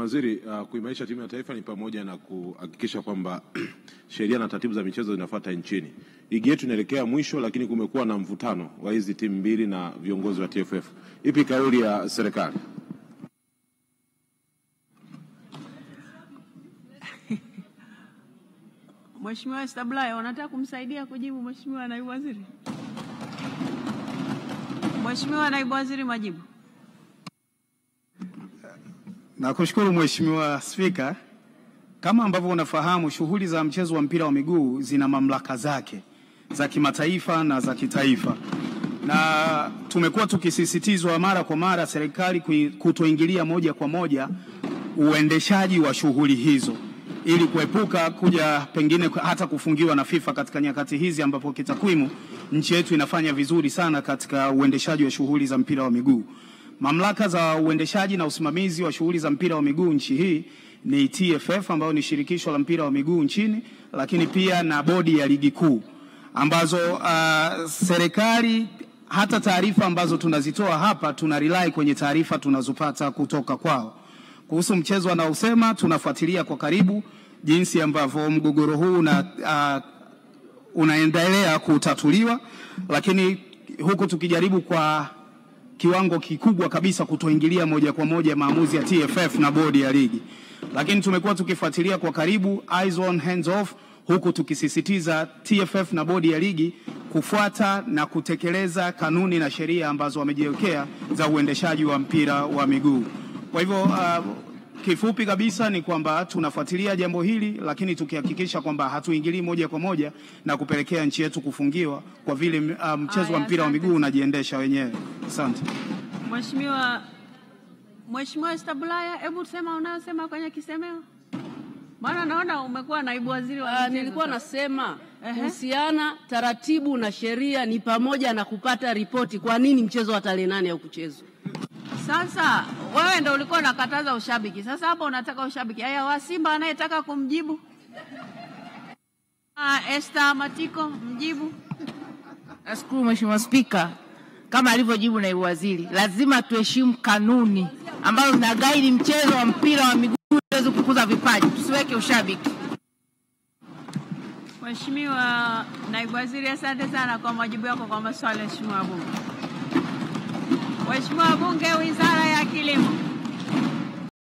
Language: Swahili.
Waziri, kuimarisha timu ya taifa ni pamoja na kuhakikisha kwamba sheria na taratibu za michezo zinafuata nchini. Ligi yetu inaelekea mwisho, lakini kumekuwa na mvutano wa hizi timu mbili na viongozi wa TFF. Ipi kauli ya serikali? Mheshimiwa Stablaya, unataka kumsaidia kujibu Mheshimiwa Naibu Waziri? Mheshimiwa Naibu Waziri, majibu. Nakushukuru Mheshimiwa Spika. Kama ambavyo unafahamu, shughuli za mchezo wa mpira wa miguu zina mamlaka zake za kimataifa na za kitaifa, na tumekuwa tukisisitizwa mara kwa mara serikali kutoingilia moja kwa moja uendeshaji wa shughuli hizo ili kuepuka kuja pengine hata kufungiwa na FIFA katika nyakati hizi ambapo kitakwimu nchi yetu inafanya vizuri sana katika uendeshaji wa shughuli za mpira wa miguu. Mamlaka za uendeshaji na usimamizi wa shughuli za mpira wa miguu nchi hii ni TFF ambayo ni shirikisho la mpira wa miguu nchini, lakini pia na bodi ya ligi kuu ambazo serikali, hata taarifa ambazo tunazitoa hapa tuna rely kwenye taarifa tunazopata kutoka kwao. Kuhusu mchezo anaosema, tunafuatilia kwa karibu jinsi ambavyo mgogoro huu unaendelea kutatuliwa, lakini huku tukijaribu kwa kiwango kikubwa kabisa kutoingilia moja kwa moja maamuzi ya TFF na bodi ya ligi. Lakini tumekuwa tukifuatilia kwa karibu, eyes on hands off, huku tukisisitiza TFF na bodi ya ligi kufuata na kutekeleza kanuni na sheria ambazo wamejiwekea za uendeshaji wa mpira wa miguu. Kwa hivyo kifupi kabisa ni kwamba tunafuatilia jambo hili, lakini tukihakikisha kwamba hatuingilii moja kwa moja na kupelekea nchi yetu kufungiwa kwa vile mchezo wa mpira wa miguu unajiendesha wenyewe. Asante. Mheshimiwa Stablaya, hebu sema unayosema kwenye kisemeo. Maana naona umekuwa naibu waziri wa michezo. Nilikuwa nasema kuhusiana taratibu na sheria ni pamoja na kupata ripoti kwa nini mchezo wa tarehe 8 haukuchezwa. Sasa wewe ndio ulikuwa unakataza ushabiki. Sasa hapo unataka ushabiki. Haya, wa Simba anayetaka kumjibu. Esther Matiko, mjibu. Nashukuru Mheshimiwa Spika. Kama alivyojibu naibu waziri, lazima tuheshimu kanuni ambazo zinaguide mchezo wa mpira wa miguu tuweze kukuza vipaji. Tusiweke ushabiki. Mheshimiwa naibu waziri, asante sana kwa majibu yako kwa maswali ya Mheshimiwa Bunge. Mheshimiwa Bunge, Wizara ya Kilimo.